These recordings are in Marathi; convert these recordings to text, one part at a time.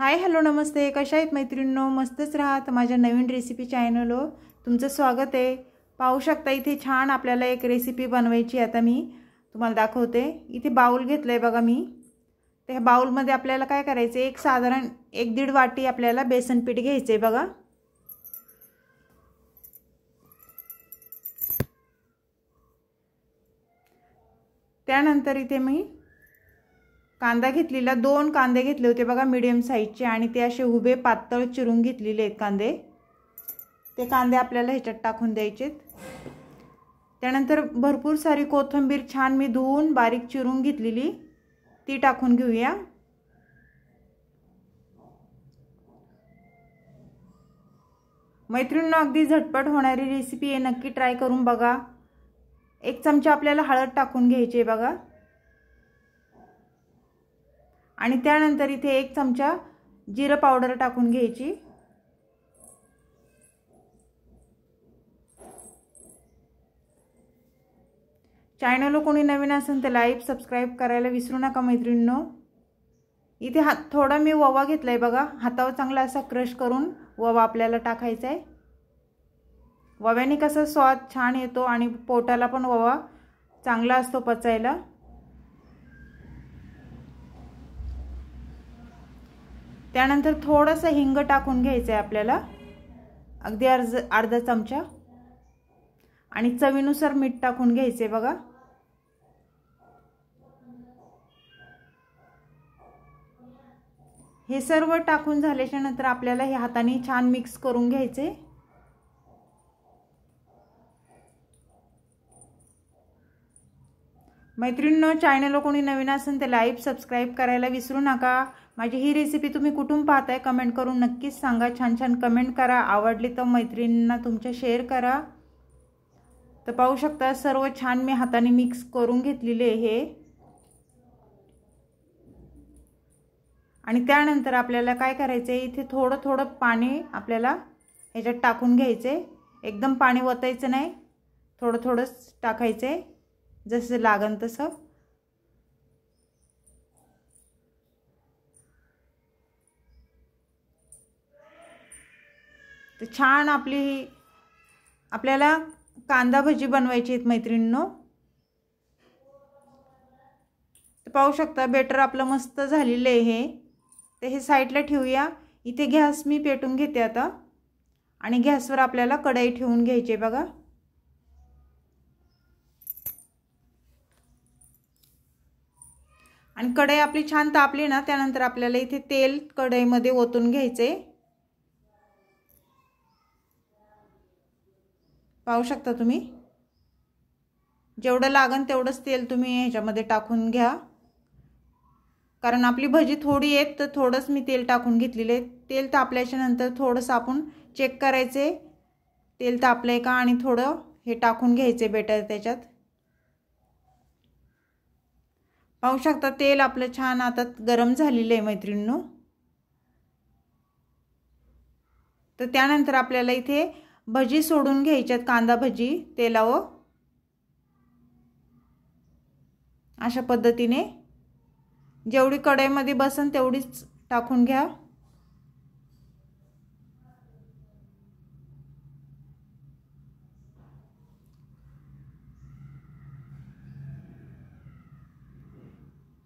हाय हॅलो नमस्ते, कशा आहेत मैत्रिणींनो? मस्तच राहत माझ्या नवीन रेसिपी चॅनलवर तुमचं स्वागत आहे। पाहू शकता इथे छान आपल्याला एक रेसिपी बनवायची आता मी तुम्हाला दाखवते। इथे बाउल घेतलंय बघा मी। त्या बाउल मध्ये आपल्याला काय करायचं, एक साधारण 1-1.5 वाटी आपल्याला बेसन पीठ घ्यायचंय बघा। त्यानंतर इथे मी कांदा घेतलेला, 2 कांदे घेतले होते बघा मीडियम साइजचे, आणि ते असे उभे पातळ चिरून घेतलेले आहेत कांदे। ते कांदे आपल्याला ह्याच्यात टाकून द्यायचे। त्यानंतर भरपूर सारी कोथिंबीर छान मी धुवून बारीक चिरून घेतलेली ती टाकून घेऊया। मैत्रिणींनो, अगदी झटपट होणारी रेसिपी आहे, नक्की ट्राय करून बघा। 1 चमचा आपल्याला हळद टाकून घ्यायची आहे बघा, आणि त्यानंतर इथे 1 चमचा जिरा पावडर टाकून घ्यायची। चॅनल कोणी नवीन असेल तर लाईक सबस्क्राइब करायला विसरू नका मैत्रिणींनो। इथे थोडा मी ओवा घेतलाय बघा, हातावर चांगला असा क्रश करून ओवा आपल्याला टाकायचा आहे। ओव्याने कसं स्वाद छान येतो आणि पोटाला पण ओवा चांगला असतो पचायला। त्यानंतर थोडासा हिंग टाकून घ्यायचा आहे आपल्याला, अगदी अर्धा चमचा, आणि चवीनुसार मीठ टाकून घ्यायचे बघा। हे सर्व टाकून झाल्याच्या नंतर आपल्याला हे हाताने छान मिक्स करून घ्यायचे। मैत्रिणींनो, चॅनल कोणी नवीन असेल तर लाईक सबस्क्राइब करायला विसरू नका। माझी ही रेसिपी तुम्ही कुठून पाहताय कमेंट करून नक्कीच सांगा। छान छान कमेंट करा, आवडली तर मैत्रिणींना तुमच्या शेअर करा। तर पाहू शकता सर्व छान मी हाताने मिक्स करून घेतलेले हे, आणि त्यानंतर आपल्याला काय करायचे, इथे थोडं थोडं पाणी आपल्याला ह्याच्यात टाकून घ्यायचे। एकदम पाणी ओतायचं नाही, थोडं थोडंच टाकायचे जसं लागन तसं। तर छान आपल्याला कांदा भजी बनवायची आहेत मैत्रिणींनो। तर पाहू शकता बेटर आपलं मस्त झालेलं आहे हे। तर हे साईडला ठेवूया। इथे गॅस मी पेटून घेते आता, आणि गॅसवर आपल्याला कढई ठेवून घ्यायची बघा। आणि कढई आपली छान तापली ना, त्यानंतर आपल्याला इथे तेल कढईमध्ये ओतून घ्यायचे। पाहू शकता तुम्ही, जेवढं लागन तेवढंच तेल तुम्ही ह्याच्यामध्ये टाकून घ्या, कारण आपली भजी थोडी आहे तर थोडंच मी तेल टाकून घेतलेले। तेल तापल्याच्या नंतर थोडंसं आपण चेक करायचे तेल तापलंय का, आणि थोडं हे टाकून घ्यायचे बेटर त्याच्यात। पाहू शकता तेल आपलं छान आता गरम झालेलं आहे मैत्रिणींनो। तर त्यानंतर आपल्याला इथे भजी सोडून घ्यायच्यात, कांदा भजी तेलावर अशा पद्धतीने जेवढी कढईमध्ये बसन तेवढीच टाकून घ्या।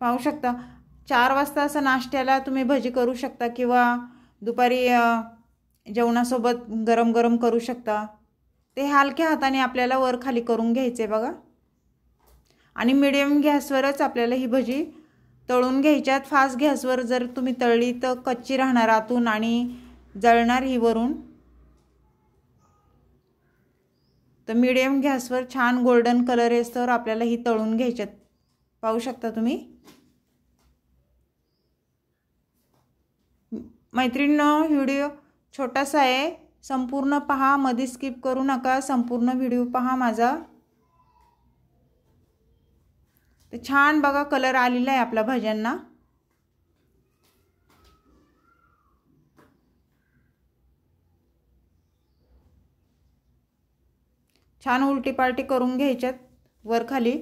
पाहू शकता 4 वाजता असं नाश्त्याला तुम्ही भजी करू शकता, किंवा दुपारी जेवणासोबत गरम गरम करू शकता। ते हलक्या हाताने आपल्याला वर खाली करून घ्यायचे बघा, आणि मीडियम गॅसवरच आपल्याला ही भजी तळून घ्यायच्यात। फास्ट गॅसवर जर तुम्ही तळली तर कच्ची राहणार आतून आणि जळणार ही वरून। तर मीडियम गॅसवर छान गोल्डन कलर येस्तोवर आपल्याला ही तळून घ्यायच्यात। पाहू शकता तुम्ही मैत्रिणींनो, व्हिडिओ छोटासा आहे, संपूर्ण पहा, मध्ये स्किप करू नका, संपूर्ण व्हिडिओ पहा माझा। तर छान बघा कलर आलेला आहे आपल्या भाज्यांना। छान उलटी पालटी करून घ्यायच्यात वर खाली।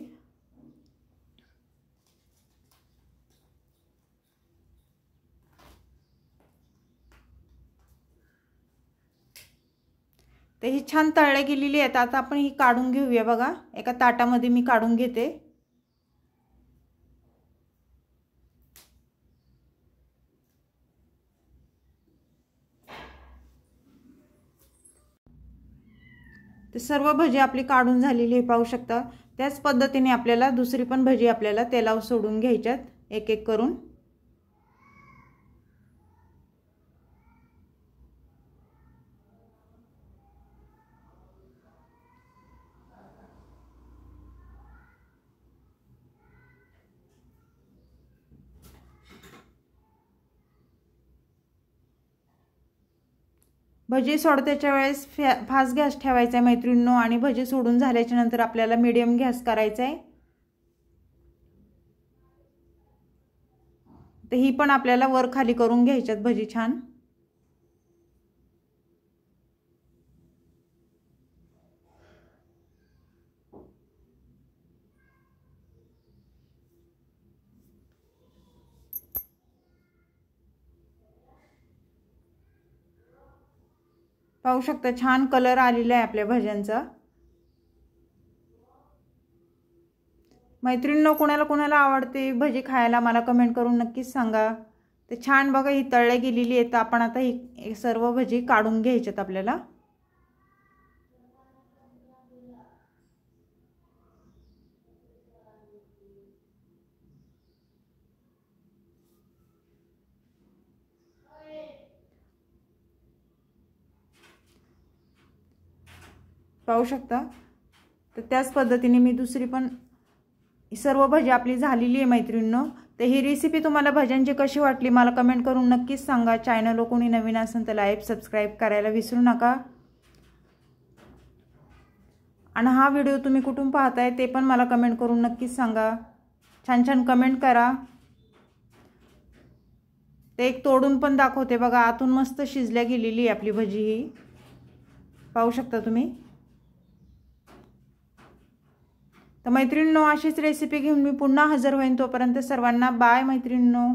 तर ही छान तळल्या गेलेली आहेत. आता आपण ही काढून घेऊया. बघा, एका ताटामध्ये मी काढून घेते. ते सर्व भजी आपली काढून झालेली पाहू शकता. त्याच पद्धतीने आपल्याला दुसरी पण भजी आपल्याला तेलावर सोडून घ्यायच्यात एक एक करून. भजी सोडण्याच्या वेळेस फास्ट गॅस ठेवायचा आहे मैत्रिणींनो, आणि भजी सोडून झाल्याच्या नंतर आपल्याला मीडियम गॅस करायचा आहे. तर ही पण आपल्याला वर खाली करून घ्यायच्यात भजी छान. पाहू शकता छान कलर आलेला आहे आपल्या भज्यांचा. मैत्रिणींनो, कोणाला आवडते भजी खायला मला कमेंट करून नक्कीच सांगा. ते छान बघा ही तळल्या गेलेली आहे. तर आपण आता ही सर्व भजी काढून घ्यायच्यात आपल्याला. पाहू शकता. तर त्याच पद्धतीने मी दुसरी पण सर्व भजी आपली झालेली आहे मैत्रिणींनो. तर ही रेसिपी तुम्हाला भज्यांची कशी वाटली मला कमेंट करून नक्कीच सांगा. चॅनल कोणी नवीन असेल तर लाईक सबस्क्राईब करायला विसरू नका. आणि हा व्हिडिओ तुम्ही कुठून पाहताय ते पण मला कमेंट करून नक्कीच सांगा. छान छान कमेंट करा. ते एक तोडून पण दाखवते बघा, आतून मस्त शिजल्या गेलेली आहे आपली भजी ही. पाहू शकता तुम्ही. तर मैत्रिणींनो, अशीच रेसिपी घेऊन मी पुन्हा हजर होईन. तोपर्यंत सर्वांना बाय मैत्रिणींनो.